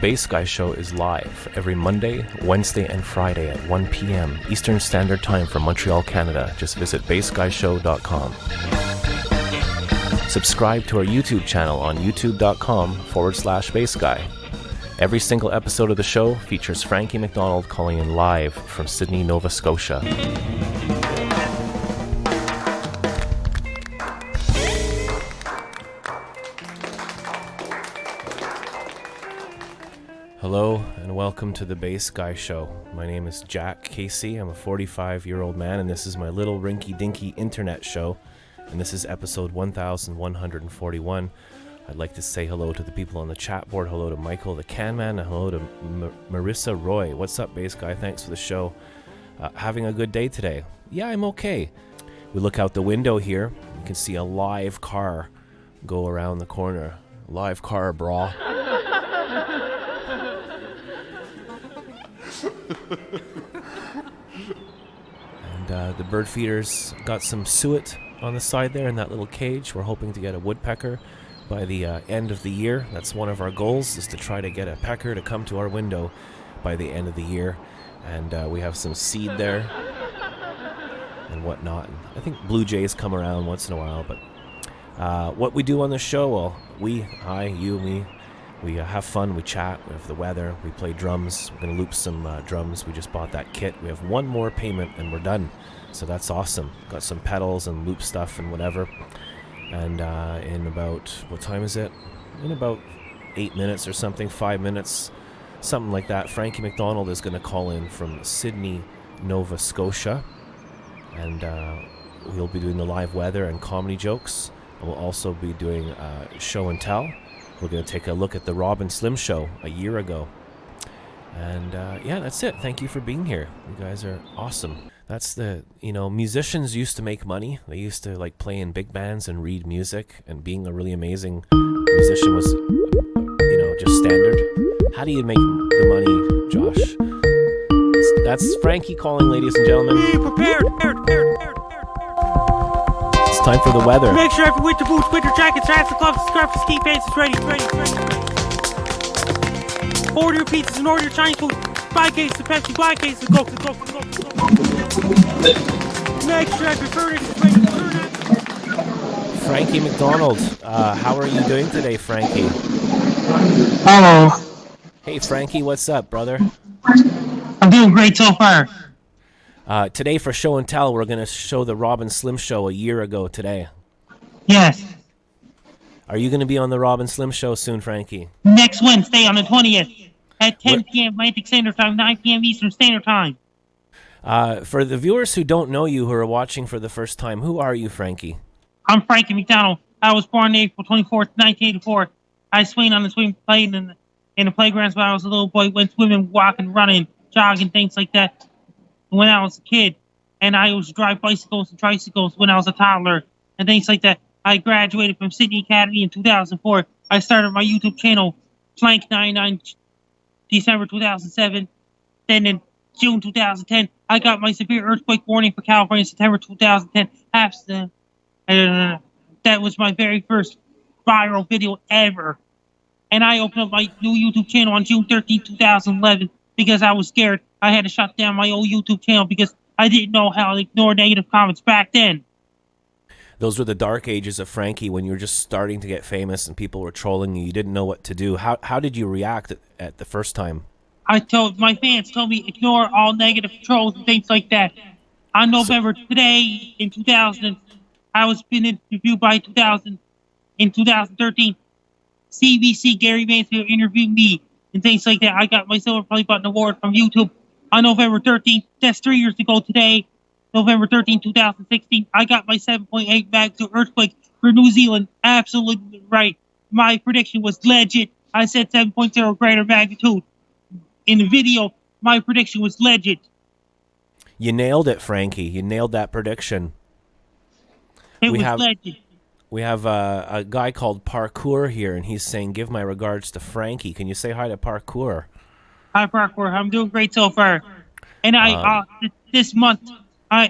Bass Guy Show is live every Monday, Wednesday, and Friday at 1 p.m. Eastern Standard Time from Montreal, Canada. Just visit bassguyshow.com. Subscribe to our YouTube channel on youtube.com/bassguy. Every single episode of the show features Frankie MacDonald calling in live from Sydney, Nova Scotia. Hello and welcome to the Bass Guy Show. My name is Jack Casey. I'm a 45-year-old man, and this is my little rinky-dinky internet show. And this is episode 1141. I'd like to say hello to the people on the chat board. Hello to Michael the Can Man, and hello to Marissa Roy. What's up, Bass Guy? Thanks for the show. Having a good day today? Yeah, I'm okay. We look out the window here. You can see a live car go around the corner. Live car, brah. And the bird feeder's got some suet on the side there in that little cage. We're hoping to get a woodpecker by the end of the year. That's one of our goals, is to try to get a pecker to come to our window by the end of the year. And we have some seed there and whatnot. And I think blue jays come around once in a while. But what we do on the show, well, we have fun, we chat, we have the weather, we play drums. We're going to loop some drums. We just bought that kit. We have one more payment and we're done. So that's awesome. Got some pedals and loop stuff and whatever. And in about, what time is it? In about 8 minutes or something, 5 minutes, something like that, Frankie MacDonald is going to call in from Sydney, Nova Scotia. And we'll be doing the live weather and comedy jokes. And we'll also be doing show and tell. We're going to take a look at the Rob and Slim show a year ago. And yeah, that's it. Thank you for being here. You guys are awesome. That's musicians used to make money. They used to play in big bands and read music, and being a really amazing musician was, just standard. How do you make the money, Josh? That's Frankie calling, ladies and gentlemen. Be prepared. It's time for the weather. Make sure every winter boots, winter jackets, hats, and gloves, scarf, ski pants is ready. Order your pizzas and order your Chinese food. Buy cases of Pepsi, buy cases of Coke. Make sure every furnace is ready. Frankie MacDonald, how are you doing today, Frankie? Hello. Hey, Frankie, what's up, brother? I'm doing great so far. Today for show and tell, we're going to show the Rob and Slim show a year ago today. Yes. Are you going to be on the Rob and Slim show soon, Frankie? Next Wednesday on the 20th at 10 p.m. Atlantic Standard Time, 9 p.m. Eastern Standard Time. For the viewers who don't know you, who are watching for the first time, who are you, Frankie? I'm Frankie MacDonald. I was born April 24th, 1984. I swing on the swing plane in the playgrounds when I was a little boy, went swimming, walking, running, jogging, things like that when I was a kid. And I used to drive bicycles and tricycles when I was a toddler and things like that. I graduated from Sydney Academy in 2004. I started my YouTube channel, Plank 99, December 2007. Then in June 2010, I got my severe earthquake warning for California, September 2010. That was my very first viral video ever. And I opened up my new YouTube channel on June 13, 2011, because I was scared. I had to shut down my old YouTube channel because I didn't know how to ignore negative comments back then. Those were the dark ages of Frankie, when you were just starting to get famous and people were trolling you. You didn't know what to do. How did you react at the first time? My fans told me ignore all negative trolls and things like that. On November today in 2000, I was being interviewed by 2013. CBC Gary Mansfield interviewed me and things like that. I got my Silver Play Button Award from YouTube on November 13th. That's 3 years ago today. November 13, 2016, I got my 7.8 magnitude earthquake for New Zealand. Absolutely right. My prediction was legit. I said 7.0 greater magnitude. In the video, my prediction was legit. You nailed it, Frankie. You nailed that prediction. It was legit. We have a guy called Parkour here, and he's saying, give my regards to Frankie. Can you say hi to Parkour? Hi, Parkour. I'm doing great so far. And this month, 3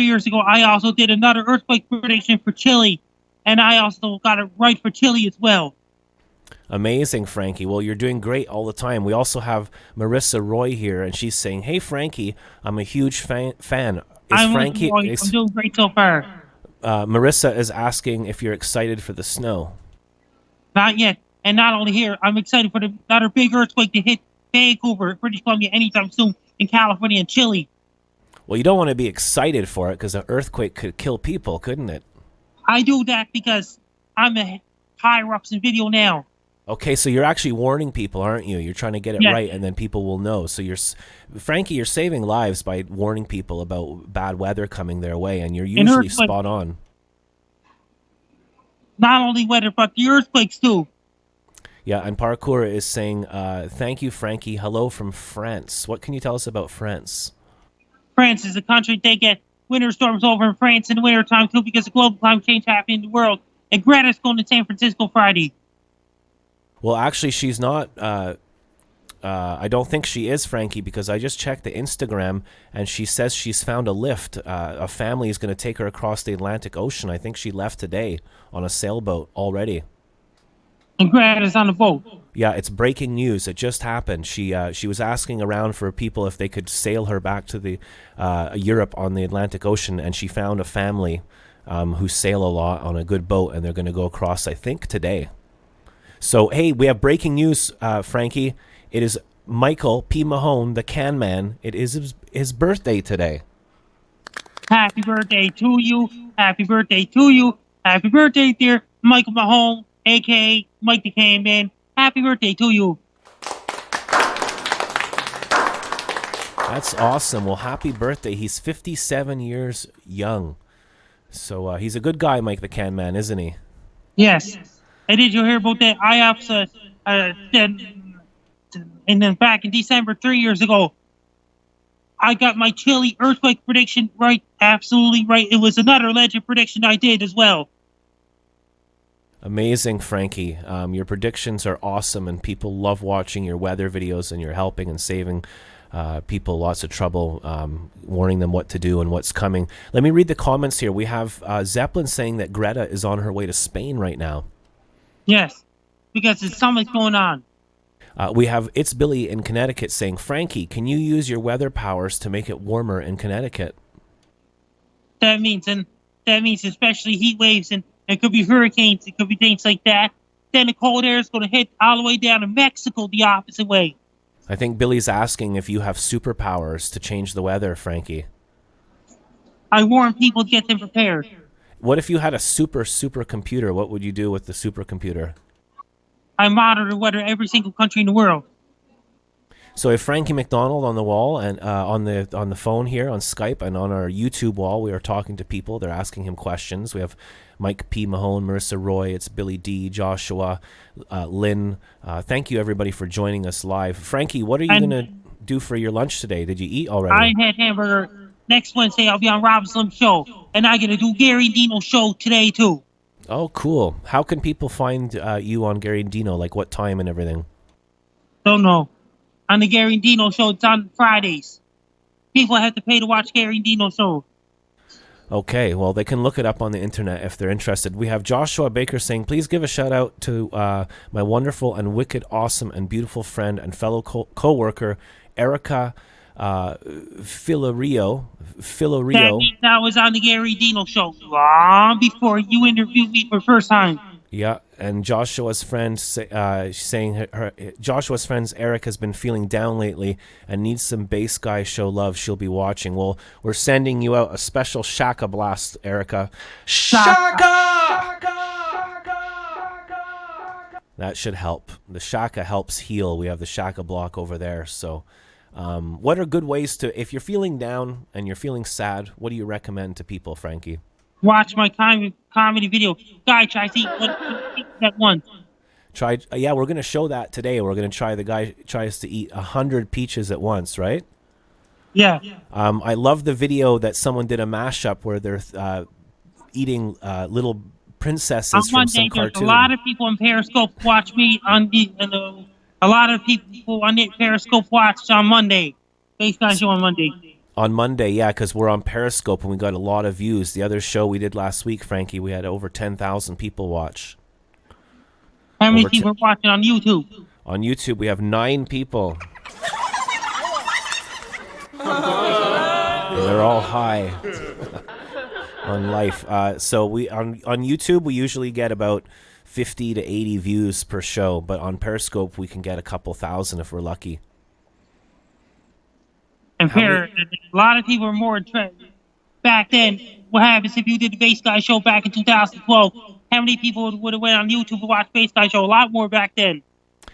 years ago, I also did another earthquake prediction for Chile, and I also got it right for Chile as well. Amazing, Frankie. Well, you're doing great all the time. We also have Marissa Roy here, and she's saying, "Hey, Frankie, I'm a huge fan. Is I'm Frankie? Roy. I'm doing great so far. Marissa is asking if you're excited for the snow. Not yet. And not only here, I'm excited for another big earthquake to hit Vancouver, British Columbia, anytime soon in California and Chile. Well, you don't want to be excited for it because an earthquake could kill people, couldn't it? I do that because I'm a higher-ups in video now. Okay, so you're actually warning people, aren't you? You're trying to get it Yes. right, and then people will know. So Frankie, you're saving lives by warning people about bad weather coming their way, and you're usually spot on. Not only weather, but the earthquakes too. Yeah, and Parkour is saying, thank you, Frankie. Hello from France. What can you tell us about France? France is a country. They get winter storms over in France in the winter time too because of global climate change happening in the world. And Greta's going to San Francisco Friday. Well, actually, she's not. I don't think she is, Frankie, because I just checked the Instagram, and she says she's found a lift. A family is going to take her across the Atlantic Ocean. I think she left today on a sailboat already. And Greta's on the boat. Yeah, it's breaking news. It just happened. She was asking around for people if they could sail her back to the Europe on the Atlantic Ocean, and she found a family who sail a lot on a good boat, and they're going to go across, I think, today. So, hey, we have breaking news, Frankie. It is Michael P. Mahone, the can man. It is his birthday today. Happy birthday to you. Happy birthday to you. Happy birthday, dear Michael Mahone, a.k.a. Mike the Can Man. Happy birthday to you. That's awesome. Well, happy birthday. He's 57 years young. So he's a good guy, Mike the Can Man, isn't he? Yes. And did you hear about that IOPS and then back in December 3 years ago, I got my Chile earthquake prediction right, absolutely right. It was another legend prediction I did as well. Amazing, Frankie. Your predictions are awesome, and people love watching your weather videos, and you're helping and saving people lots of trouble, warning them what to do and what's coming. Let me read the comments here. We have Zeppelin saying that Greta is on her way to Spain right now. Yes, because there's something going on. We have It's Billy in Connecticut saying, Frankie, can you use your weather powers to make it warmer in Connecticut? That means especially heat waves, and it could be hurricanes, it could be things like that. Then the cold air is going to hit all the way down to Mexico the opposite way. I think Billy's asking if you have superpowers to change the weather, Frankie. I warn people to get them prepared. What if you had a supercomputer? What would you do with the supercomputer? I monitor the weather every single country in the world. So if Frankie MacDonald on the wall and on the phone here on Skype and on our YouTube wall, we are talking to people. They're asking him questions. We have Mike P. Mahone, Marissa Roy, it's Billy D, Joshua, Lynn. Thank you everybody for joining us live. Frankie, what are you going to do for your lunch today? Did you eat already? I had hamburger. Next Wednesday I'll be on Rob Slim Show, and I'm going to do Gary Dino Show today too. Oh, cool. How can people find you on Gary and Dino? Like what time and everything? Don't know. On the Gary and Dino Show, it's on Fridays. People have to pay to watch Gary and Dino Show. Okay, well, they can look it up on the internet if they're interested. We have Joshua Baker saying, please give a shout out to my wonderful and wicked, awesome, and beautiful friend and fellow co-worker, Erica Filorio. That means I was on the Gary Dino Show long before you interviewed me for the first time. Yeah, and Joshua's friend saying Joshua's friends Eric has been feeling down lately and needs some bass guy show love. She'll be watching. Well, we're sending you out a special Shaka blast, Erica. Shaka! That should help. The Shaka helps heal. We have the Shaka block over there. So, what are good ways to, if you're feeling down and you're feeling sad, what do you recommend to people, Frankie? Watch my comedy video. Guy tries to eat one peach at once. Yeah, we're going to show that today. We're going to try the guy tries to eat 100 peaches at once, right? Yeah. I love the video that someone did a mashup where they're eating little princesses from some cartoon. There's a lot of people on Periscope watch me on a lot of people on Periscope watch on Monday. Base Guy Show on Monday. On Monday, yeah, because we're on Periscope and we got a lot of views. The other show we did last week, Frankie, we had over 10,000 people watch. How many Over people are watching on YouTube? On YouTube, we have 9 people. And they're all high on life. So we on YouTube, we usually get about 50 to 80 views per show, but on Periscope, we can get a couple thousand if we're lucky. And a lot of people are more interested. Back then, what happens if you did the Bass Guy show back in 2012? How many people would have went on YouTube to watch Bass Guy show? A lot more back then.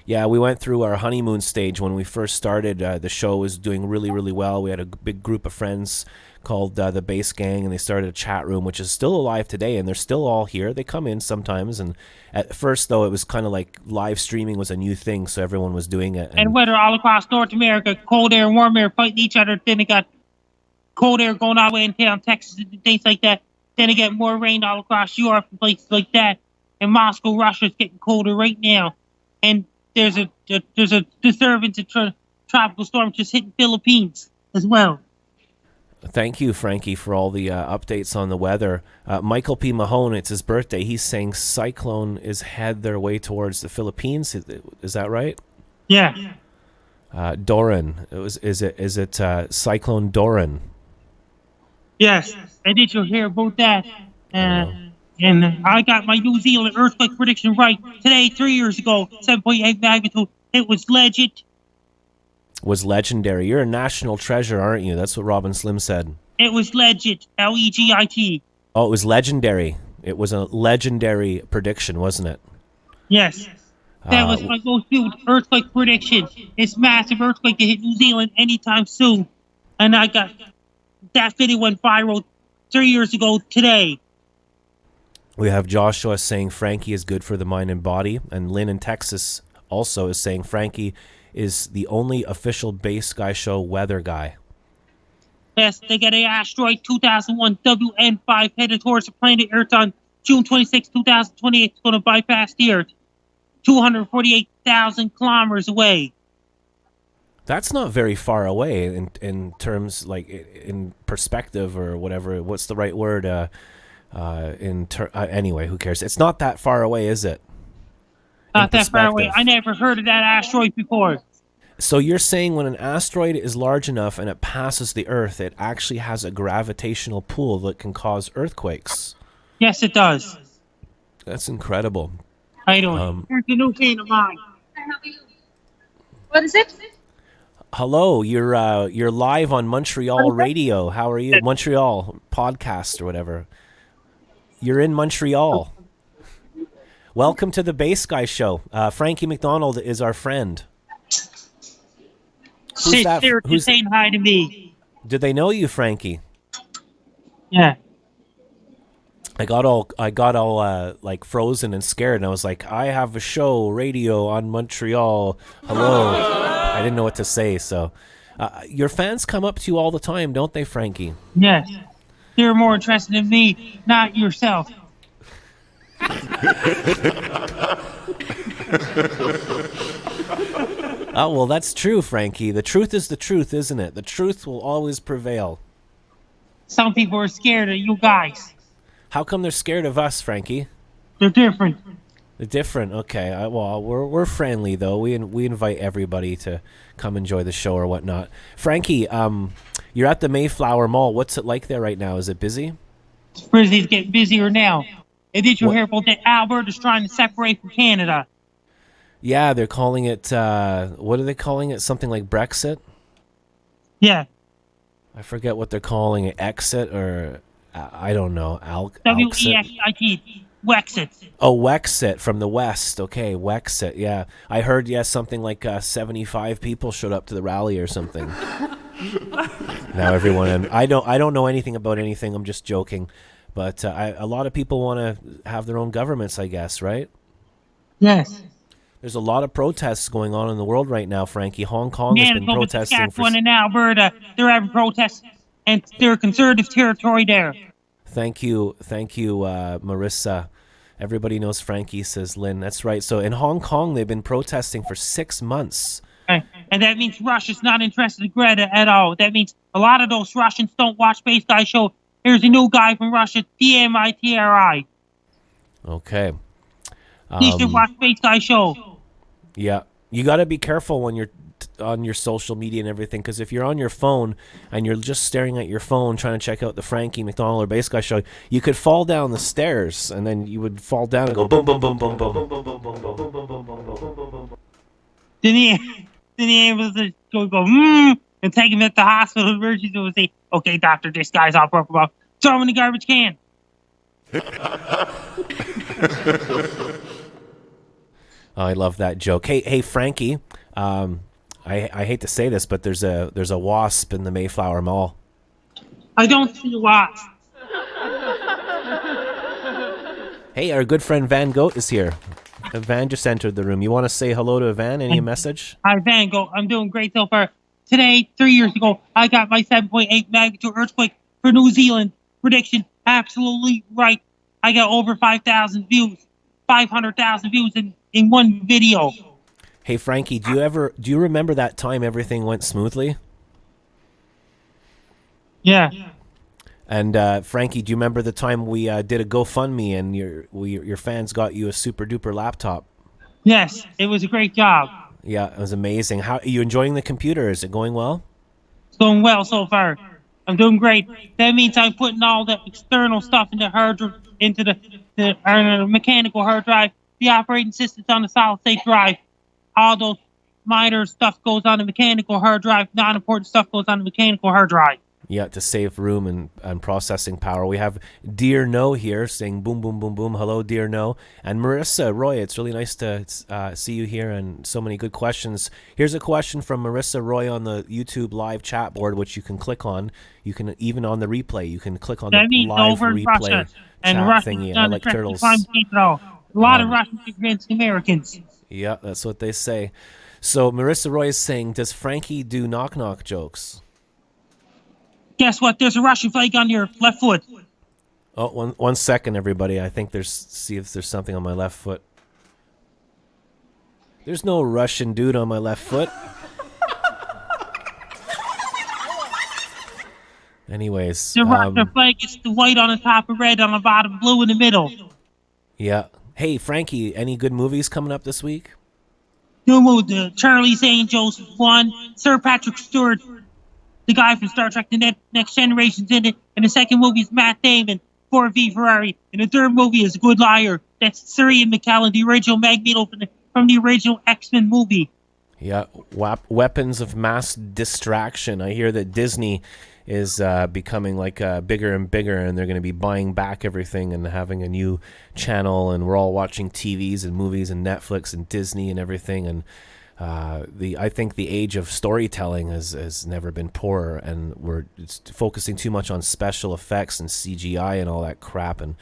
Yeah, we went through our honeymoon stage when we first started. The show was doing really, really well. We had a big group of friends called the Bass Gang, and they started a chat room, which is still alive today, and they're still all here. They come in sometimes, and at first, though, it was kind of like live streaming was a new thing, so everyone was doing it. And whether all across North America, cold air and warm air fighting each other, then it got cold air going all the way in town, Texas, and things like that. Then it got more rain all across Europe and places like that. And Moscow, Russia is getting colder right now. And there's a disturbance, a tropical storm just hitting Philippines as well. Thank you, Frankie, for all the updates on the weather. Michael P. Mahone, it's his birthday. He's saying cyclone is head their way towards the Philippines. Is that right? Yeah. Doran, is it Cyclone Doran? Yes. And did you hear about that? And I got my New Zealand earthquake prediction right today, 3 years ago, 7.8 magnitude. It was legit. Was legendary. You're a national treasure, aren't you? That's what Robin Slim said. It was legit. Legit. Oh, it was legendary. It was a legendary prediction, wasn't it? Yes. That was my most viewed earthquake prediction. It's massive earthquake to hit New Zealand anytime soon. And I got that video went viral 3 years ago today. We have Joshua saying Frankie is good for the mind and body, and Lynn in Texas also is saying Frankie is the only official Bass Guy show weather guy. Yes, they got an asteroid 2001 WN5 headed towards the planet Earth on June 26, 2028. It's going to bypass the Earth 248,000 kilometers away. That's not very far away in terms, like, in perspective or whatever. What's the right word? Anyway, who cares? It's not that far away, is it? Not that far away. I never heard of that asteroid before. So you're saying when an asteroid is large enough and it passes the Earth, it actually has a gravitational pull that can cause earthquakes? Yes, it does. That's incredible. How you doing? Here's a new fan of mine. What is it? Hello, you're live on Montreal radio. How are you? Montreal podcast or whatever. You're in Montreal. Welcome to the Bass Guy show. Frankie MacDonald is our friend. Who's that? Who's saying hi to me? Did they know you, Frankie? Yeah. I got all like frozen and scared, and I was like, I have a show, radio on Montreal. Hello. I didn't know what to say. So, your fans come up to you all the time, don't they, Frankie? Yes. They're more interested in me, not yourself. Oh, well, that's true, Frankie. The truth is the truth, isn't it? The truth will always prevail. Some people are scared of you guys. How come they're scared of us, Frankie? They're different. They're different. Okay. Well, we're friendly though. We invite everybody to come enjoy the show or whatnot. Frankie, you're at the Mayflower Mall. What's it like there right now? Is it busy? It's getting busier now. And did you hear about that Alberta's trying to separate from Canada? Yeah, they're calling it, what are they calling it? Something like Brexit? Yeah. I forget what they're calling it. Exit or, I don't know. W-E-X-I-T. Wexit. Oh, Wexit from the West. Okay, Wexit, yeah. I heard, something like 75 people showed up to the rally or something. Now everyone, I don't know anything about anything. I'm just joking. But a lot of people want to have their own governments, I guess, right? Yes. There's a lot of protests going on in the world right now, Frankie. Hong Kong has been protesting. Saskatchewan and Alberta, they're having protests, and they're conservative territory there. Thank you, Marissa. Everybody knows Frankie, says Lynn. That's right. So in Hong Kong, they've been protesting for 6 months. And that means Russia's not interested in Greta at all. That means a lot of those Russians don't watch Bass Guy show. Here's a new guy from Russia, DMITRI. Okay. You should watch Space Guy Show. Yeah, you got to be careful when you're on your social media and everything, because if you're on your phone and you're just staring at your phone trying to check out the Frankie MacDonald or Bass Guy Show, you could fall down the stairs, and then you would fall down and go boom, boom, boom, boom, boom, boom, boom, boom, boom, boom, boom, boom, boom, boom, boom, boom. Then he able to go, and take him at the hospital emergency and say, okay, doctor, this guy's all broken up. Throw him in the garbage can. Oh, I love that joke. Hey, Frankie. I hate to say this, but there's a wasp in the Mayflower Mall. I don't see a wasp. Hey, our good friend Van Goat is here. Van just entered the room. You want to say hello to Van? Any message? Hi, Van Gogh. I'm doing great so far. Today, 3 years ago, I got my 7.8 magnitude earthquake for New Zealand prediction absolutely right. I got over 5,000 views, 500,000 views in one video. Hey, Frankie, do you remember that time everything went smoothly? Yeah. And Frankie, do you remember the time we did a GoFundMe and your fans got you a super duper laptop? Yes, it was a great job. Yeah, it was amazing. How are you enjoying the computer? Is it going well? It's going well so far. I'm doing great. That means I'm putting all the external stuff into the mechanical hard drive. The operating system's on the solid state drive. All those minor stuff goes on the mechanical hard drive. Non-important stuff goes on the mechanical hard drive. Yeah, to save room and processing power. We have Dear No here saying boom, boom, boom, boom. Hello, Dear No. And Marissa Roy, it's really nice to see you here and so many good questions. Here's a question from Marissa Roy on the YouTube live chat board, which you can click on. You can, even on the replay, you can click on the live replay chat thingy. I like turtles. A lot of Russians against Americans. Yeah, that's what they say. So Marissa Roy is saying, does Frankie do knock-knock jokes? Guess what? There's a Russian flag on your left foot. Oh, one second, everybody. I think see if there's something on my left foot. There's no Russian dude on my left foot. Anyways. The Russian flag is the white on the top and red on the bottom, blue in the middle. Yeah. Hey, Frankie, any good movies coming up this week? New movie, Charlie's Angels, one. Sir Patrick Stewart, the guy from Star Trek The Next Generation's in it. And the second movie is Matt Damon, Ford v Ferrari. And the third movie is Good Liar. That's Sir Ian McKellen, the original Magneto from the original X-Men movie. Yeah, weapons of mass distraction. I hear that Disney is becoming like bigger and bigger, and they're going to be buying back everything and having a new channel, and we're all watching TVs and movies and Netflix and Disney and everything. And I think the age of storytelling has never been poorer, and it's focusing too much on special effects and CGI and all that crap, and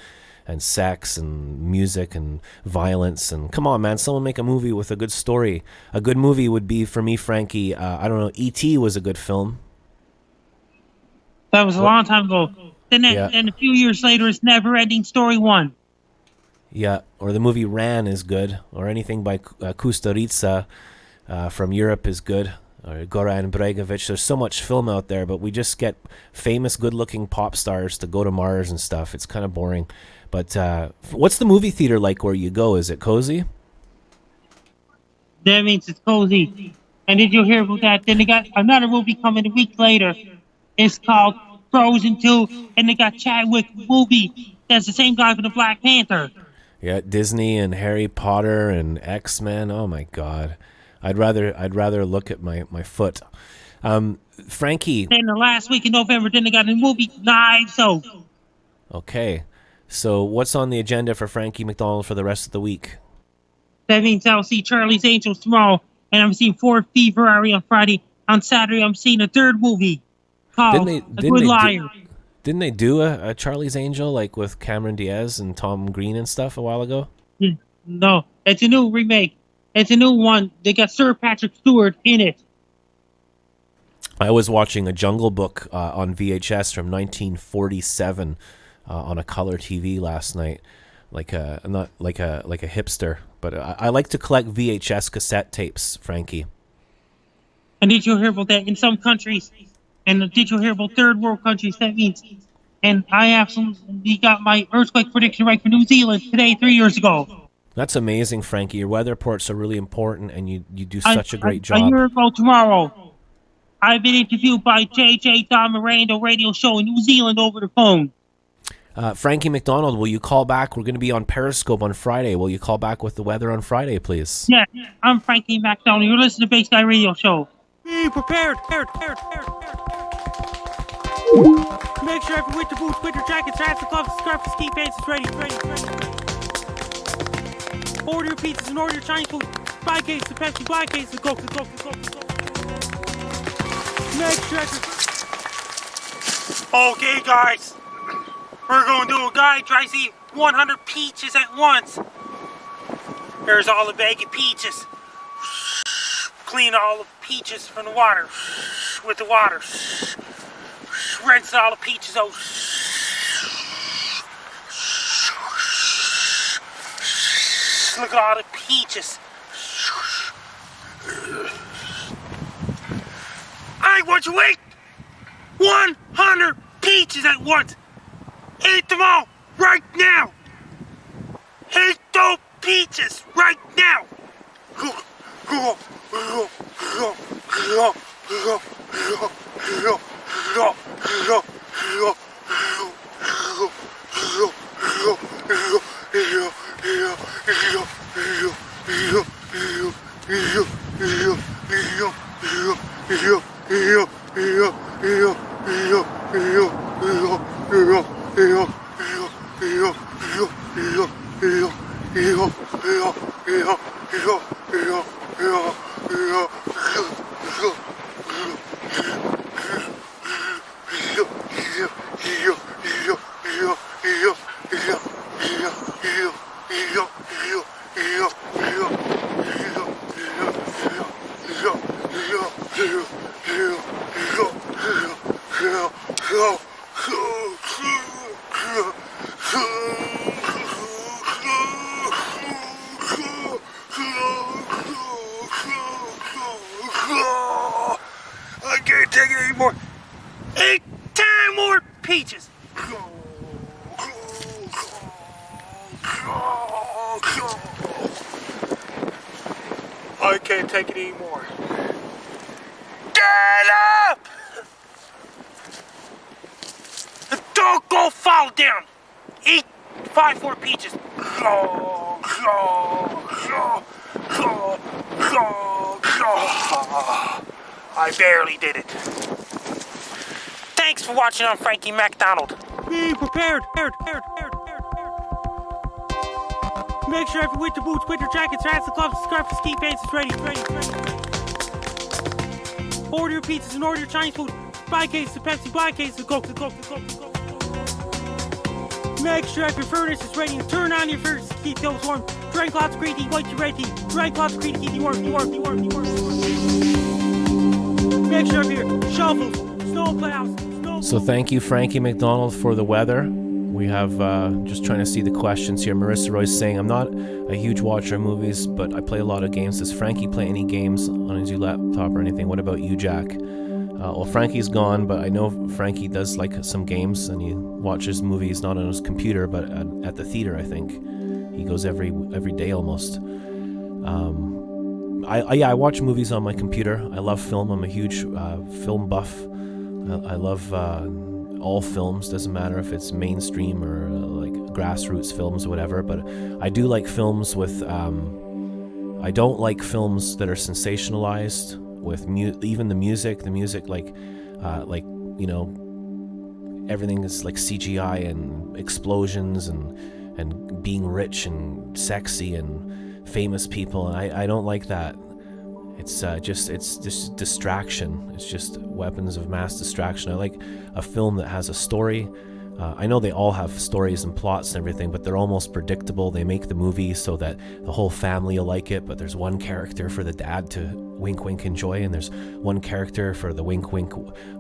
sex and music and violence. And come on, man, someone make a movie with a good story. A good movie would be, for me, Frankie, I don't know, E.T. was a good film. That was a long time ago. Then a few years later, it's Never Ending Story 1. Yeah, or the movie Ran is good, or anything by Kusturica from Europe is good, or Goran Bregovic. There's so much film out there, but we just get famous, good-looking pop stars to go to Mars and stuff. It's kind of boring. But what's the movie theater like where you go? Is it cozy? That means it's cozy. And did you hear about that? Then they got another movie coming a week later. It's called Frozen 2, and they got Chadwick movie. That's the same guy for the Black Panther. Yeah, Disney and Harry Potter and X-Men. Oh my God, I'd rather look at my foot. Frankie. Then the last week in November, then they got a movie Knives Out. Okay, so what's on the agenda for Frankie MacDonald for the rest of the week? That means I'll see Charlie's Angels tomorrow, and I'm seeing Ford v Ferrari on Friday. On Saturday, I'm seeing a third movie. Didn't they do a Charlie's Angel, like with Cameron Diaz and Tom Green and stuff a while ago? No, it's a new remake. It's a new one. They got Sir Patrick Stewart in it. I was watching a Jungle Book on VHS from 1947 on a color TV last night, not like a hipster, but I like to collect VHS cassette tapes, Frankie. And did you hear about that in some countries? And did you hear about third world countries? That means, and I absolutely got my earthquake prediction right for New Zealand today, 3 years ago. That's amazing, Frankie. Your weather reports are really important, and you do such a great A job. year ago tomorrow, I've been interviewed by JJ Don Miranda radio show in New Zealand over the phone. Frankie MacDonald, will you call back? We're going to be on Periscope on Friday. Will you call back with the weather on Friday, please? Yeah, I'm Frankie MacDonald. You're listening to Base Guy Radio Show. Be prepared. Make sure every winter boots, winter jackets, hats, and gloves, scarves, ski pants is ready. Order your pizzas and order your Chinese food. Buy cases of Pepsi, buy cases of Coke. Make sure Okay, guys. We're going to do a guy tries to eat 100 peaches at once. Here's all the bag of peaches. Clean all the peaches from the water with the water. Rinse all the peaches out. Look at all the peaches. I want you to eat 100 peaches at once. Eat them all right now. Eat those peaches right now. I can't take it anymore. 8 times more peaches. I can't take it anymore. Get up! Don't go fall down. Eat 5 more peaches. I barely did it. Thanks for watching on Frankie MacDonald. Be prepared. Make sure every winter boots, winter jackets, hats, and gloves, scarves, and ski pants is ready. Order your pizzas and order your Chinese food. Buy cases of Pepsi, buy cases of Coke. Make sure every furnace is ready and turn on your furnace to keep those warm. Drink lots of green tea, white tea, red tea. Drink lots of green tea, keep you warm. Make sure every shovels, snow plows, So thank you, Frankie MacDonald, for the weather. We have, just trying to see the questions here. Marissa Roy's saying, I'm not a huge watcher of movies, but I play a lot of games. Does Frankie play any games on his new laptop or anything? What about you, Jack? Well, Frankie's gone, but I know Frankie does like some games, and he watches movies not on his computer, but at the theater, I think. He goes every day almost. I watch movies on my computer. I love film. I'm a huge film buff. I love all films. Doesn't matter if it's mainstream or like grassroots films or whatever. But I do like films with. I don't like films that are sensationalized with even the music. The music like everything is like CGI and explosions and being rich and sexy and famous people, and I don't like that. It's just distraction. It's just weapons of mass distraction. I like a film that has a story. I know they all have stories and plots and everything, but they're almost predictable. They make the movie so that the whole family will like it, but there's one character for the dad to wink wink enjoy, and there's one character for the wink wink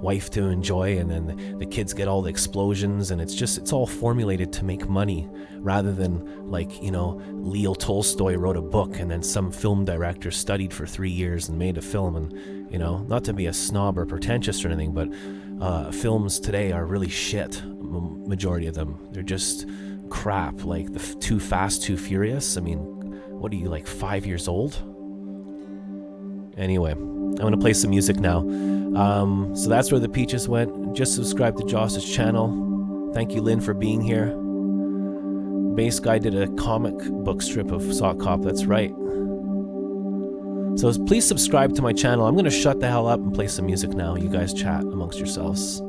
wife to enjoy, and then the kids get all the explosions, and it's all formulated to make money rather than like, Leo Tolstoy wrote a book and then some film director studied for 3 years and made a film. And not to be a snob or pretentious or anything, but films today are really shit. Majority of them, they're just crap, like the Too Fast, Too Furious. I mean, What are you, like 5 years old? Anyway, I'm going to play some music now. So that's where the peaches went. Just subscribe to Joss's channel. Thank you, Lynn, for being here. Bass Guy did a comic book strip of Sock Cop, that's right. So please subscribe to my channel. I'm going to shut the hell up and play some music now. You guys chat amongst yourselves.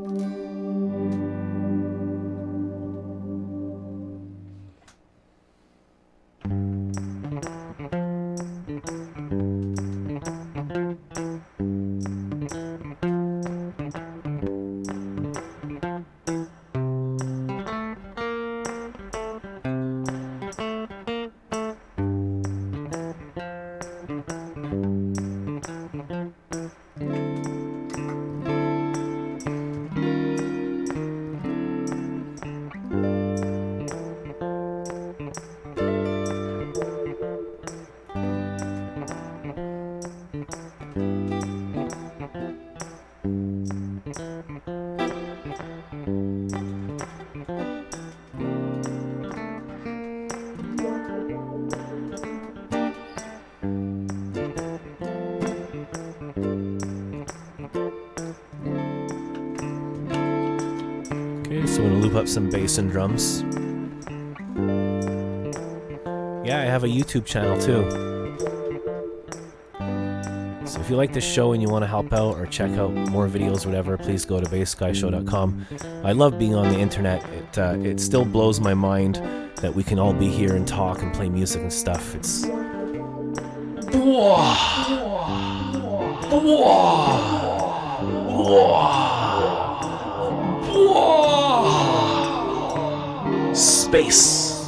So I'm going to loop up some bass and drums. Yeah, I have a YouTube channel too. So if you like this show and you want to help out or check out more videos, whatever, please go to bassguyshow.com. I love being on the internet. It still blows my mind that we can all be here and talk and play music and stuff. It's... Space.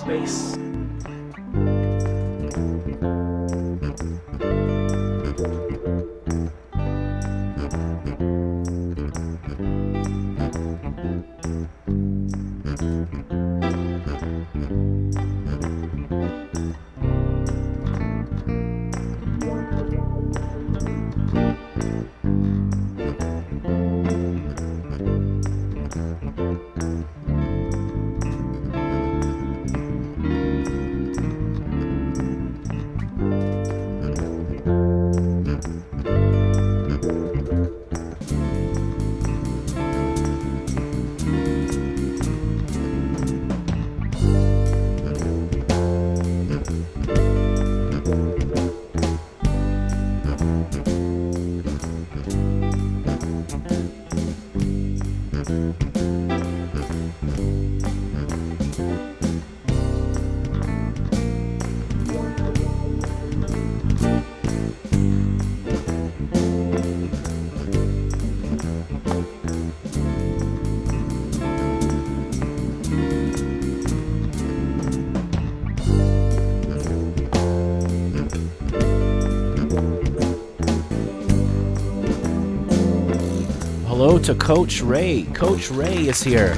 Hello to Coach Ray. Coach Ray is here.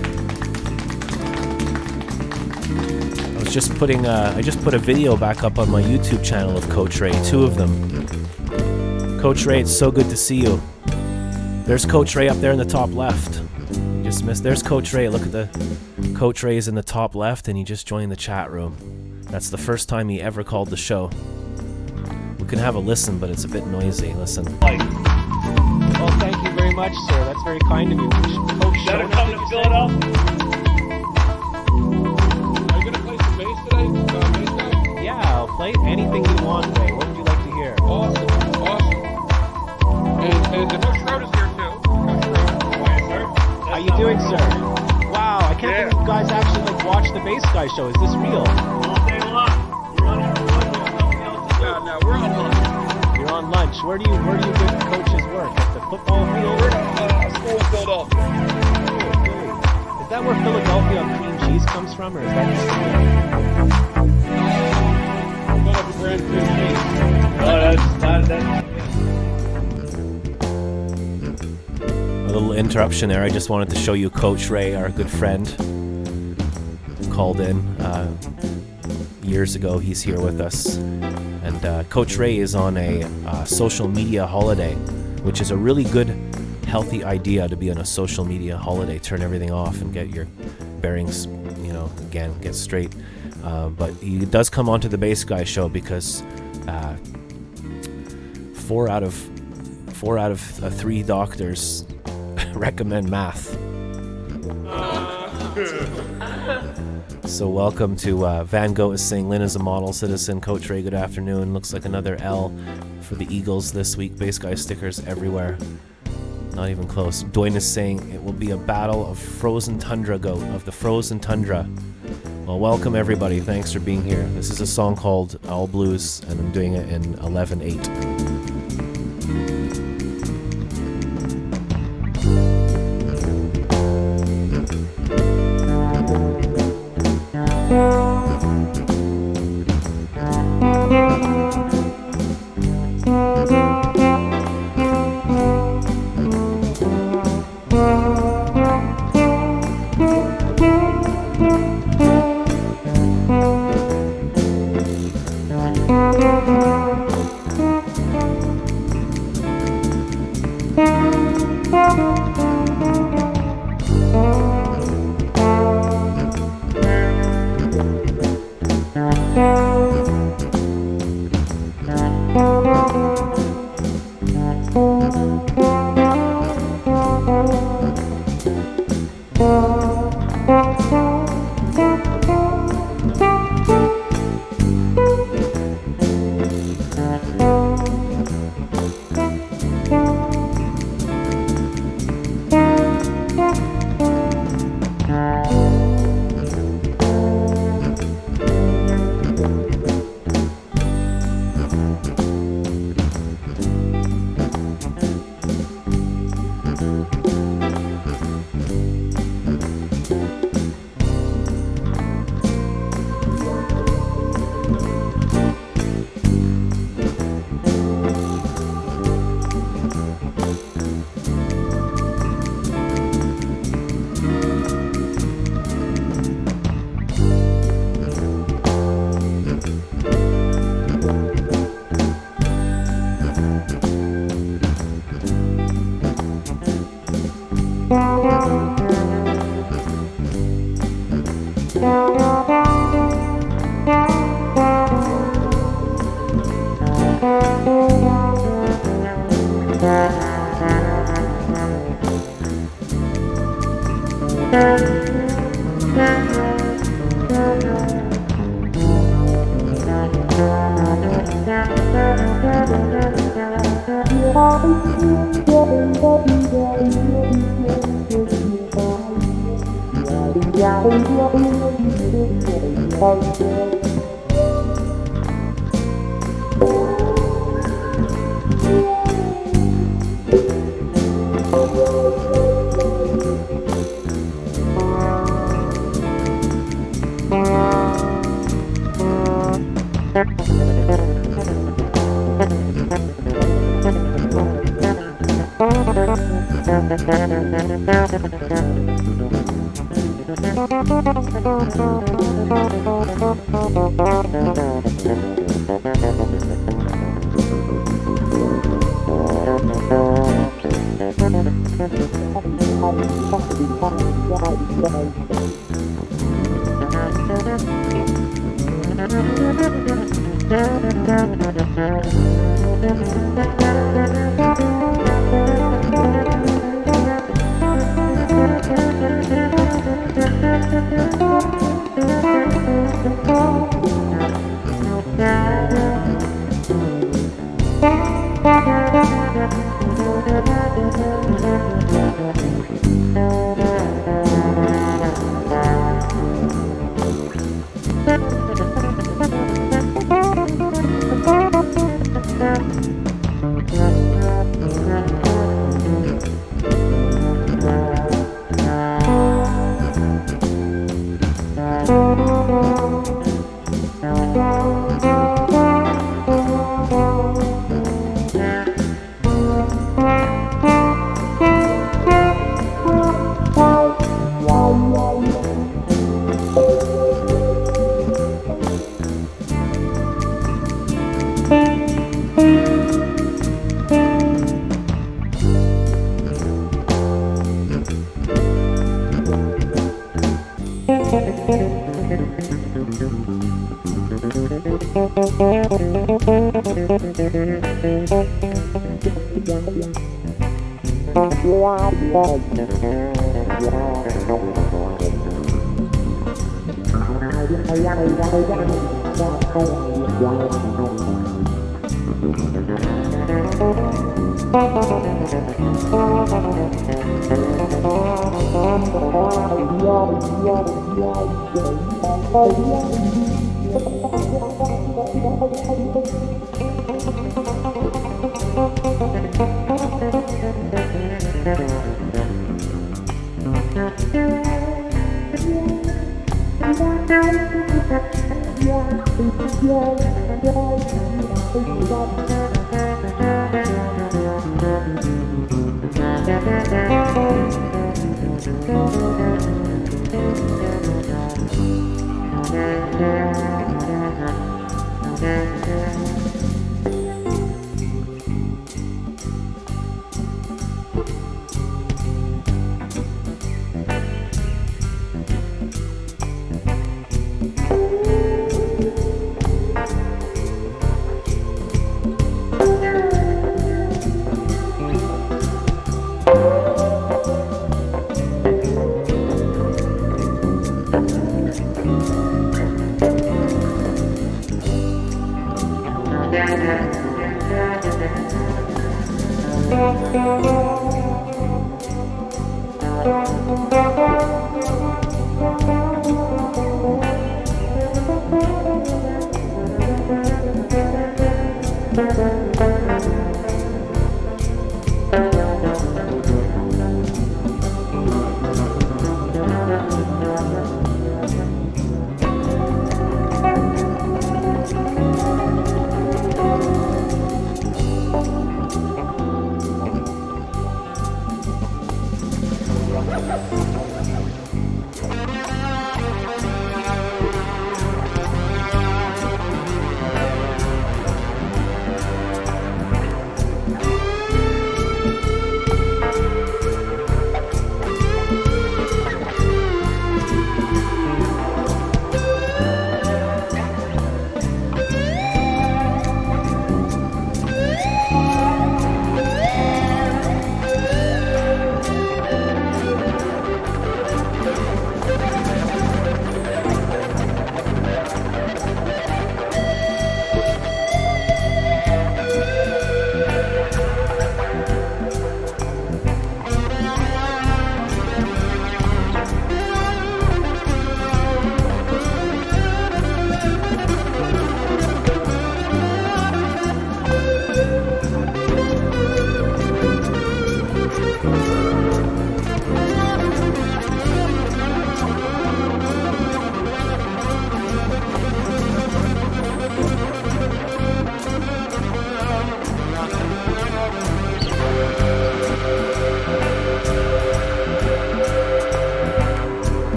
I just put a video back up on my YouTube channel of Coach Ray, 2 of them. Coach Ray, it's so good to see you. There's Coach Ray up there in the top left. You just missed. There's Coach Ray. Look at the Coach Ray's in the top left, and he just joined the chat room. That's the first time he ever called the show. We can have a listen, but it's a bit noisy. Listen. Well, thank you very much, sir. That's very kind of you. Coach Gotta come to Philadelphia. Are you gonna play some bass today, bass guy? Yeah, I'll play anything you want, Ray. What would you like to hear? Awesome. And Coach Schroeder's here too. Coach Schroeder. How you doing, sir? Wow, I can't believe you guys actually watch the Bass Guy show. Is this real? All day long. We're running No, we're on lunch. You're on lunch. Where do you good coaches work? At the football field? We're at a school in Philadelphia. Is that where Philadelphia cream cheese comes from, or is that just Philadelphia brand cream cheese. A little interruption there. I just wanted to show you Coach Ray, our good friend, called in years ago. He's here with us. And Coach Ray is on a social media holiday, which is a really good, healthy idea to be on a social media holiday. Turn everything off and get your bearings, again, get straight. But he does come onto the Bass Guy show because 4 out of 3 doctors recommend math. So welcome to Van Gogh is saying Lynn is a model citizen. Coach Ray, good afternoon. Looks like another L for the Eagles this week. Bass Guy stickers everywhere. Not even close. Dwayne is saying it will be a battle of frozen tundra goat, of the frozen tundra. Well, welcome everybody. Thanks for being here. This is a song called All Blues, and I'm doing it in 11/8.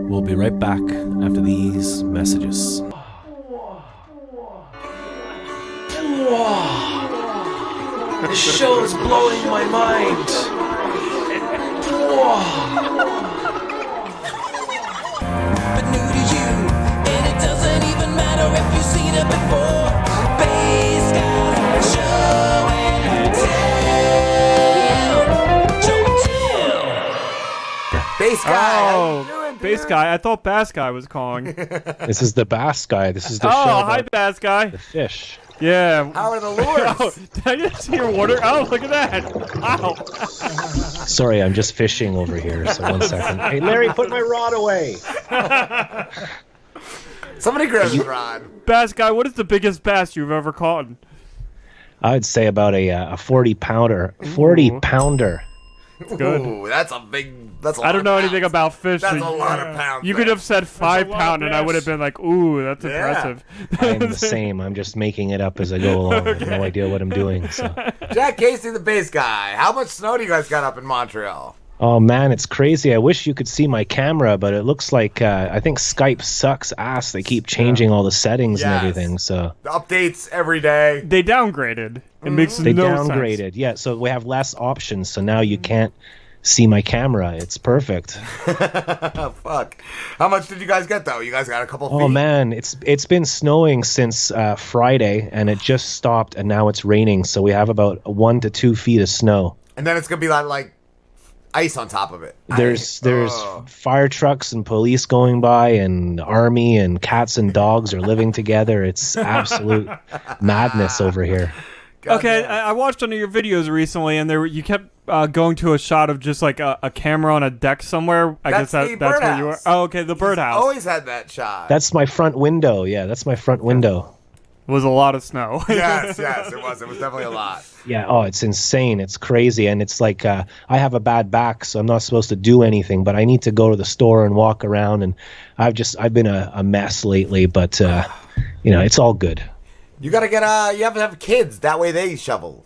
We'll be right back after these messages. This show is blowing my mind. Whoa. Bass guy. How you doing, dude? Bass guy. I thought Bass guy was calling. This is the bass guy. This is the show. Hi, about Bass guy. the fish. Yeah. How are the lures? Oh, did I just see your water? Oh, look at that. Wow. Sorry, I'm just fishing over here. So 1 second. Hey, Larry, put my rod away. Somebody grab his rod. Bass guy, what is the biggest bass you've ever caught? I'd say about a 40-pounder. 40-pounder. Good. Ooh, that's a big. That's a lot I don't know of anything pounds. about fish. That's so a lot of pounds. You could have said 5 lot of pound, and I would have bass. been like, "Ooh, that's Yeah. impressive." I'm the same. I'm just making it up as I go along. I have no idea what I'm doing. So. Jack Casey, the bass guy. How much snow do you guys got up in Montreal? Oh man, it's crazy. I wish you could see my camera, but it looks like I think Skype sucks ass. They keep changing all the settings and Yes. everything. So The updates every day. They downgraded. It makes they no downgraded. sense. Yeah, so we have less options. So now you can't see my camera. It's perfect. Fuck. How much did you guys get though? You guys got a couple feet. Oh man, it's been snowing since Friday, and it just stopped, and now it's raining. So we have about 1 to 2 feet of snow. And then it's gonna be like ice on top of it. There's Oh. fire trucks and police going by, and army and cats and dogs are living together. It's absolute madness over here. Okay, Goddamn. I watched one of your videos recently, and you kept going to a shot of just like a camera on a deck somewhere. I That's guess the that's where you were. birdhouse. Oh, okay, the birdhouse. Always had that shot. That's my front window. Yeah, that's my front window. It was a lot of snow. yes, it was. It was definitely a lot. Yeah, oh, it's insane. It's crazy. And it's like I have a bad back, so I'm not supposed to do anything, but I need to go to the store and walk around. And I've been a mess lately, but, it's all good. You gotta get you have to have kids. That way they shovel.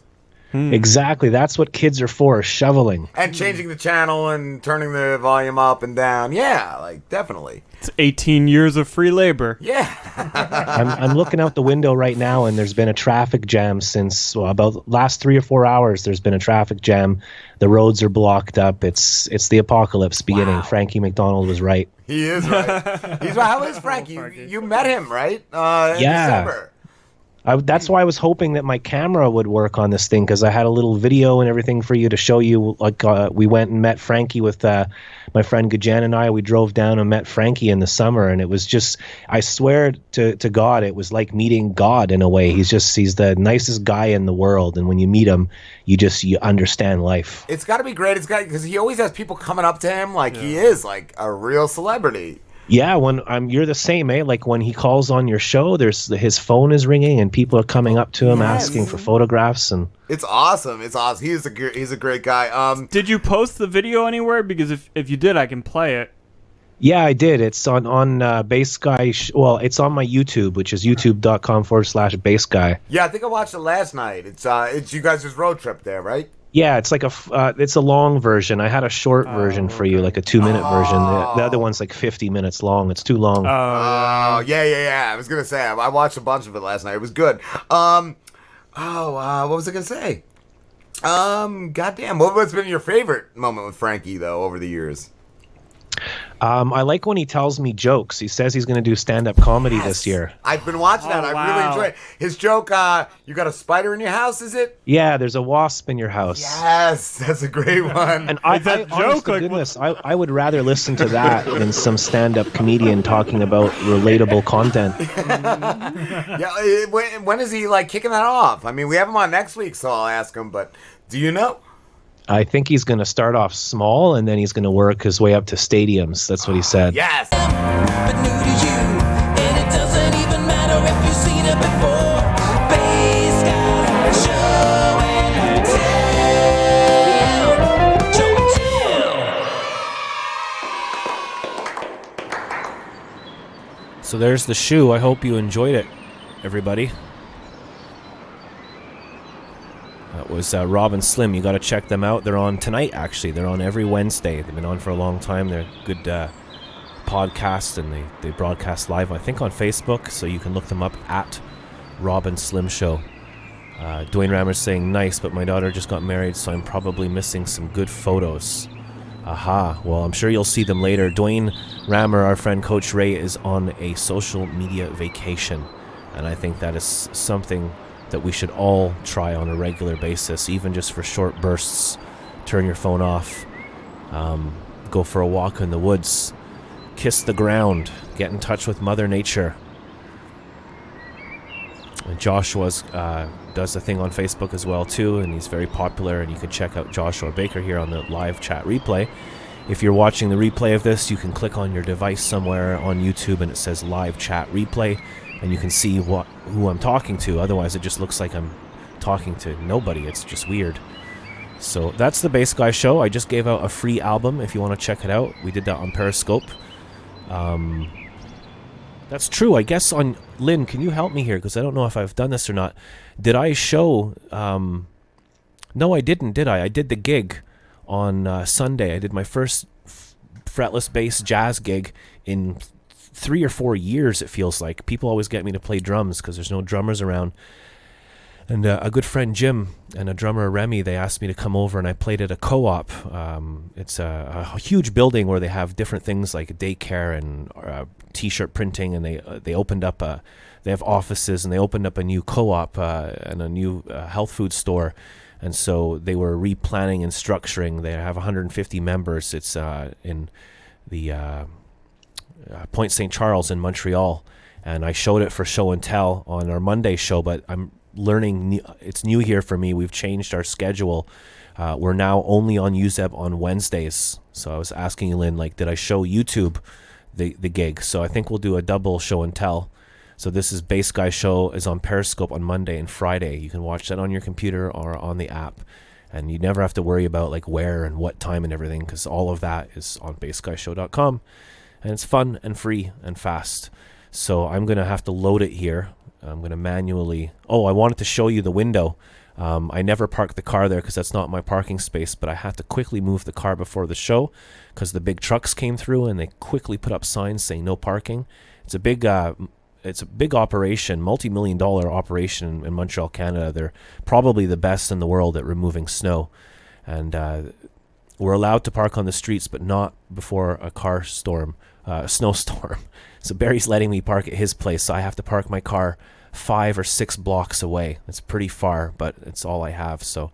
Exactly. That's what kids are for, shoveling. And changing the channel and turning the volume up and down. Yeah, like definitely. It's 18 years of free labor. Yeah. I'm looking out the window right now, and there's been a traffic jam since about last 3 or 4 hours. There's been a traffic jam. The roads are blocked up. It's the apocalypse beginning. Wow. Frankie MacDonald was right. He is right. He's right. How is Frankie? You met him, right? In Yeah. December. That's why I was hoping that my camera would work on this thing, because I had a little video and everything for you to show you. Like we went and met Frankie with my friend Gajan and I. We drove down and met Frankie in the summer, and it was just, I swear to God, it was like meeting God in a way. He's the nicest guy in the world, and when you meet him, you understand life. It's got to be great. It's got because he always has people coming up to him like he is like a real celebrity. Yeah, when you're the same, eh? Like when he calls on your show, his phone is ringing and people are coming up to him asking for photographs, and It's awesome. It's awesome. He's a great guy. Did you post the video anywhere? Because if you did, I can play it. yeah, I did. It's on Bass Guy. Well, it's on my YouTube, which is youtube.com/Bass Guy. Yeah, I think I watched it last night. It's you guys' road trip there, right? Yeah, it's like it's a long version. I had a short version for you, like a 2-minute version. The other one's like 50 minutes long. It's too long. Oh, yeah. I was gonna say I watched a bunch of it last night. It was good. What was I gonna say? Goddamn, what's been your favorite moment with Frankie though over the years? I like when he tells me jokes. He says he's going to do stand-up comedy this year. I've been watching that. Oh, I really wow. enjoy it. His joke, you got a spider in your house, is it? Yeah, there's a wasp in your house. Yes, that's a great one. And I, Is that honest joke? to Like, goodness, I would rather listen to that than some stand-up comedian talking about relatable content. Yeah, when is he like kicking that off? I mean, we have him on next week, so I'll ask him. But do you know? I think he's going to start off small, and then he's going to work his way up to stadiums. That's what he said. Yes. But new to you, and it doesn't even matter if you've seen it before. Bass Guys, show and tell. Show and tell. So there's the shoe. I hope you enjoyed it, everybody. That was Rob and Slim. You got to check them out. They're on tonight, actually. They're on every Wednesday. They've been on for a long time. They're a good podcast, and they broadcast live, I think, on Facebook, so you can look them up at Rob and Slim Show. Dwayne Rammer's saying, nice, but my daughter just got married, so I'm probably missing some good photos. Aha. Well, I'm sure you'll see them later. Dwayne Rammer, our friend Coach Ray, is on a social media vacation, and I think that is something that we should all try on a regular basis, even just for short bursts. Turn your phone off. go for a walk in the woods, kiss the ground, get in touch with Mother Nature. And Joshua's does a thing on Facebook as well too, and he's very popular, and you can check out Joshua Baker here on the live chat replay. If you're watching the replay of this, you can click on your device somewhere on YouTube and it says live chat replay, and you can see who I'm talking to. Otherwise it just looks like I'm talking to nobody. It's just weird. So that's the Bass Guy Show. I just gave out a free album if you want to check it out. We did that on Periscope. That's true. I guess on Lynn, can you help me here? Because I don't know if I've done this or not. Did I show... no, I didn't, did I? I did the gig on Sunday. I did my first fretless bass jazz gig in 3 or 4 years, it feels like. People always get me to play drums because there's no drummers around. And a good friend, Jim, and a drummer, Remy, they asked me to come over, and I played at a co-op. It's a huge building where they have different things like daycare and T-shirt printing, and they opened up they have offices, and they opened up a new co-op and a new health food store. And so they were replanning and structuring. They have 150 members. It's in the Point St. Charles in Montreal. And I showed it for show and tell on our Monday show, but I'm learning. It's new here for me. We've changed our schedule. We're now only on UZEB on Wednesdays. So I was asking you, Lynn, like, did I show YouTube the gig? So I think we'll do a double show and tell. So this is Bass Guy Show is on Periscope on Monday and Friday. You can watch that on your computer or on the app, and you never have to worry about like where and what time and everything, because all of that is on bassguyshow.com, and it's fun and free and fast. So I'm gonna have to load it here. I'm gonna manually. Oh, I wanted to show you the window. I never parked the car there because that's not my parking space, but I had to quickly move the car before the show because the big trucks came through and they quickly put up signs saying no parking. It's a big operation, multi-million-dollar operation in Montreal, Canada. They're probably the best in the world at removing snow. And we're allowed to park on the streets, but not before a snowstorm. So Barry's letting me park at his place, so I have to park my car 5 or 6 blocks away. It's pretty far, but it's all I have, so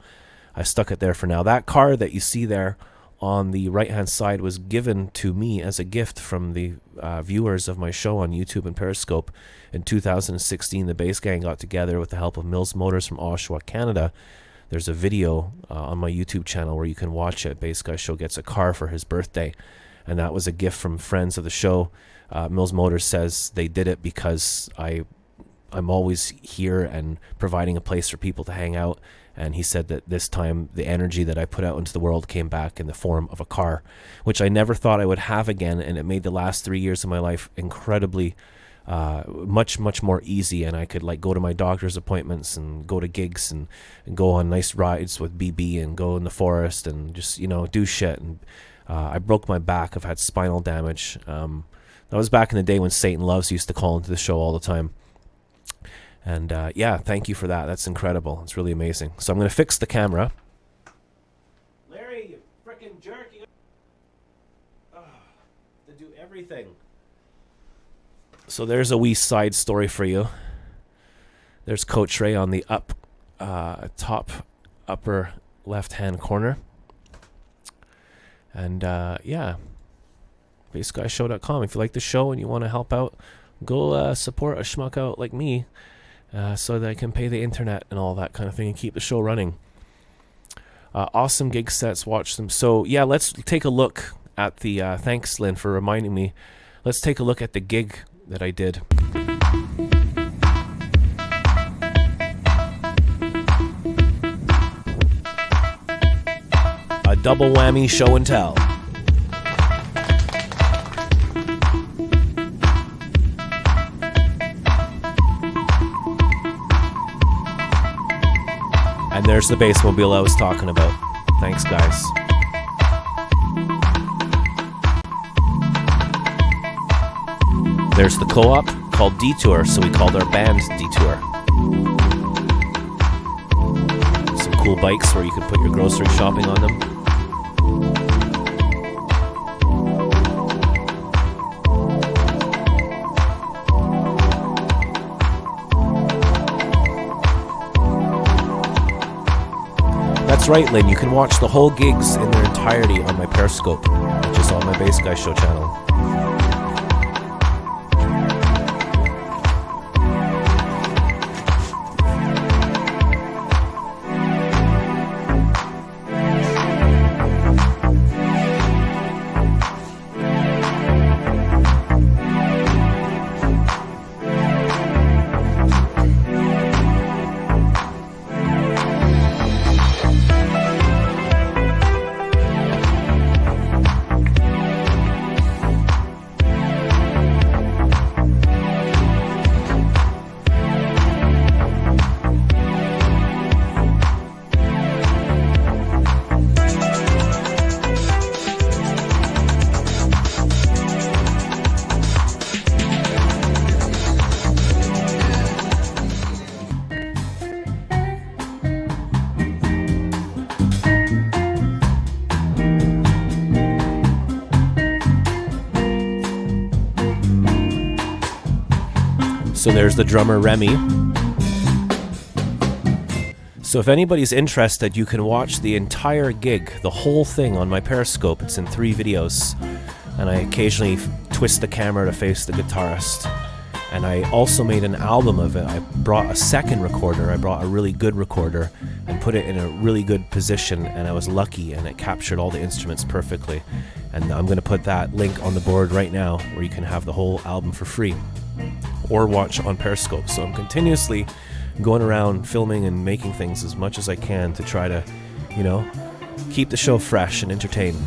I stuck it there for now. That car that you see there on the right-hand side was given to me as a gift from the viewers of my show on YouTube and Periscope. In 2016, the Bass Gang got together with the help of Mills Motors from Oshawa, Canada. There's a video on my YouTube channel where you can watch it. Bass Guy Show gets a car for his birthday, and that was a gift from friends of the show. Mills Motors says they did it because I'm always here and providing a place for people to hang out. And he said that this time the energy that I put out into the world came back in the form of a car, which I never thought I would have again. And it made the last 3 years of my life incredibly, much more easy. And I could like go to my doctor's appointments and go to gigs and go on nice rides with BB and go in the forest and just, do shit. And I broke my back. I've had spinal damage. That was back in the day when Satan Loves used to call into the show all the time. And yeah, thank you for that. That's incredible. It's really amazing. So I'm going to fix the camera. Larry, you frickin' jerk. To do everything. So there's a wee side story for you. There's Coach Ray on the top upper left-hand corner. And yeah, bassguyshow.com. If you like the show and you want to help out, go support a schmuck out like me. So that I can pay the internet and all that kind of thing and keep the show running. Awesome gig sets, watch them. So yeah, let's take a look at the, thanks Lynn for reminding me. Let's take a look at the gig that I did. A double whammy show and tell. And there's the bassmobile I was talking about. Thanks, guys. There's the co-op called Detour, so we called our band Detour. Some cool bikes where you can put your grocery shopping on them. That's right, Lynn. You can watch the whole gigs in their entirety on my Periscope. which is on my Bass Guy Show channel. So there's the drummer Remy. So if anybody's interested, you can watch the entire gig, the whole thing on my Periscope. It's in 3 videos. And I occasionally twist the camera to face the guitarist. And I also made an album of it. I brought a second recorder. I brought a really good recorder and put it in a really good position, and I was lucky, and it captured all the instruments perfectly. And I'm going to put that link on the board right now where you can have the whole album for free or watch on Periscope. So I'm continuously going around filming and making things as much as I can to try to, you know, keep the show fresh and entertaining.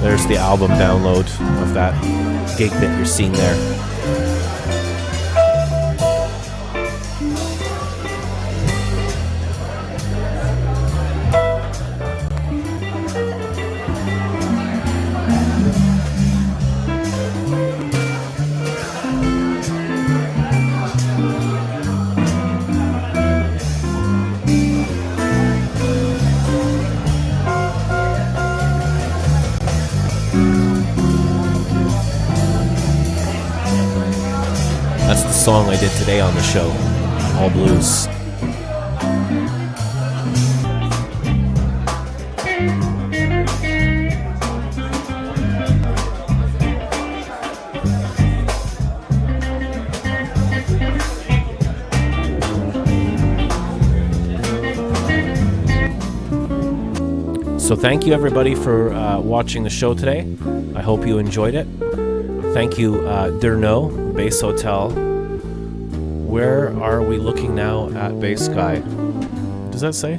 There's the album download of that gig that you're seeing there. That's the song I did today on the show, all blues. So thank you everybody for watching the show today. I hope you enjoyed it. Thank you, Durno, Bass Hotel. Where are we looking now at Bass Guy? Does that say?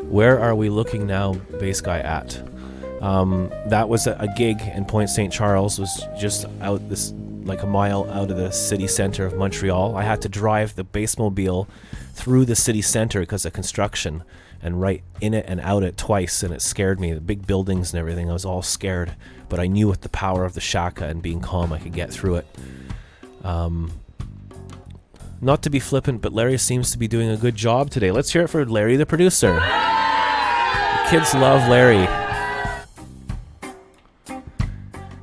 Where are we looking now, Bass Guy at? That was a gig in Point St. Charles. Was just out this like a mile out of the city center of Montreal. I had to drive the Bassmobile through the city center because of construction, and right in it and out it twice, and it scared me. The big buildings and everything, I was all scared, but I knew with the power of the shaka and being calm I could get through it. Not to be flippant, but Larry seems to be doing a good job today. Let's hear it for Larry, the producer. The kids love Larry.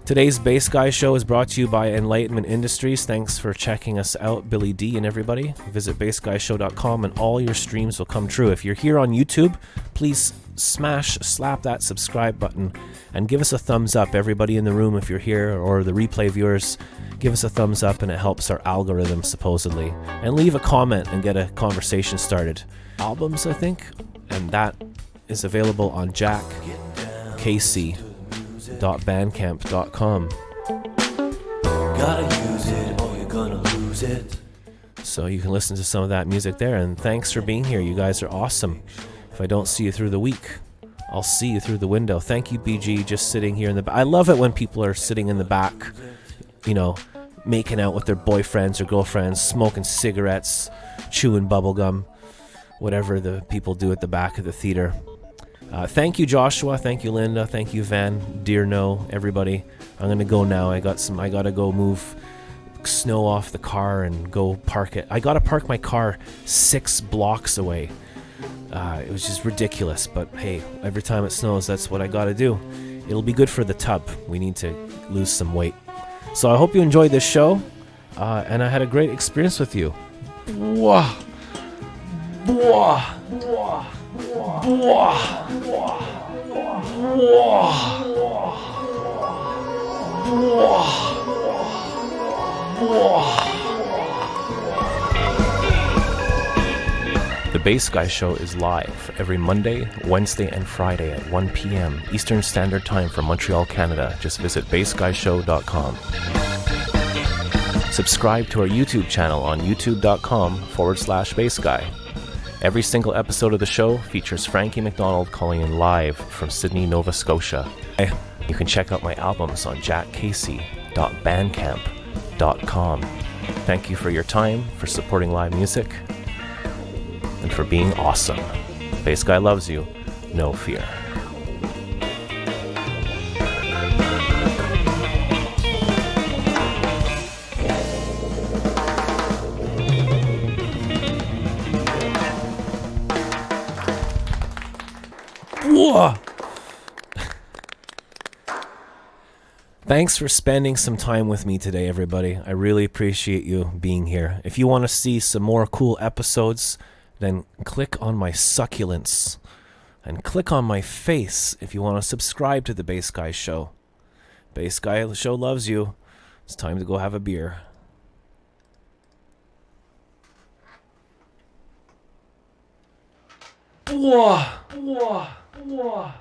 Today's Bass Guy Show is brought to you by Enlightenment Industries. Thanks for checking us out, Billy D and everybody. Visit bassguyshow.com and all your streams will come true. If you're here on YouTube, please slap that subscribe button and give us a thumbs up. Everybody in the room, if you're here, or the replay viewers, give us a thumbs up and it helps our algorithm supposedly. And leave a comment and get a conversation started. Albums, I think, and that is available on jackcasey.bandcamp.com. Gotta use it or you're gonna lose it. So you can listen to some of that music there, and thanks for being here. You guys are awesome. If I don't see you through the week, I'll see you through the window. Thank you, BG, just sitting here in the back. I love it when people are sitting in the back, you know, making out with their boyfriends or girlfriends, smoking cigarettes, chewing bubblegum, whatever the people do at the back of the theater. Thank you, Joshua. Thank you, Linda. Thank you, Van. Dear no, everybody. I'm gonna go now. I gotta go move snow off the car and go park it. I gotta park my car 6 blocks away. It was just ridiculous, but hey, every time it snows, that's what I gotta do. It'll be good for the tub. We need to lose some weight. So I hope you enjoyed this show. and I had a great experience with you. Bwah. Bwah. Bwah. Bwah. The Bass Guy Show is live every Monday, Wednesday, and Friday at 1 p.m. Eastern Standard Time for Montreal, Canada. Just visit bassguyshow.com. Subscribe to our YouTube channel on youtube.com/bassguy. Every single episode of the show features Frankie MacDonald calling in live from Sydney, Nova Scotia. You can check out my albums on jackcasey.bandcamp.com. Thank you for your time, for supporting live music, and for being awesome. Bass Guy loves you. No fear. Whoa! Thanks for spending some time with me today, everybody. I really appreciate you being here. If you want to see some more cool episodes, then click on my succulents and click on my face if you want to subscribe to the Bass Guy Show. Bass Guy Show loves you. It's time to go have a beer. Whoa, whoa, whoa.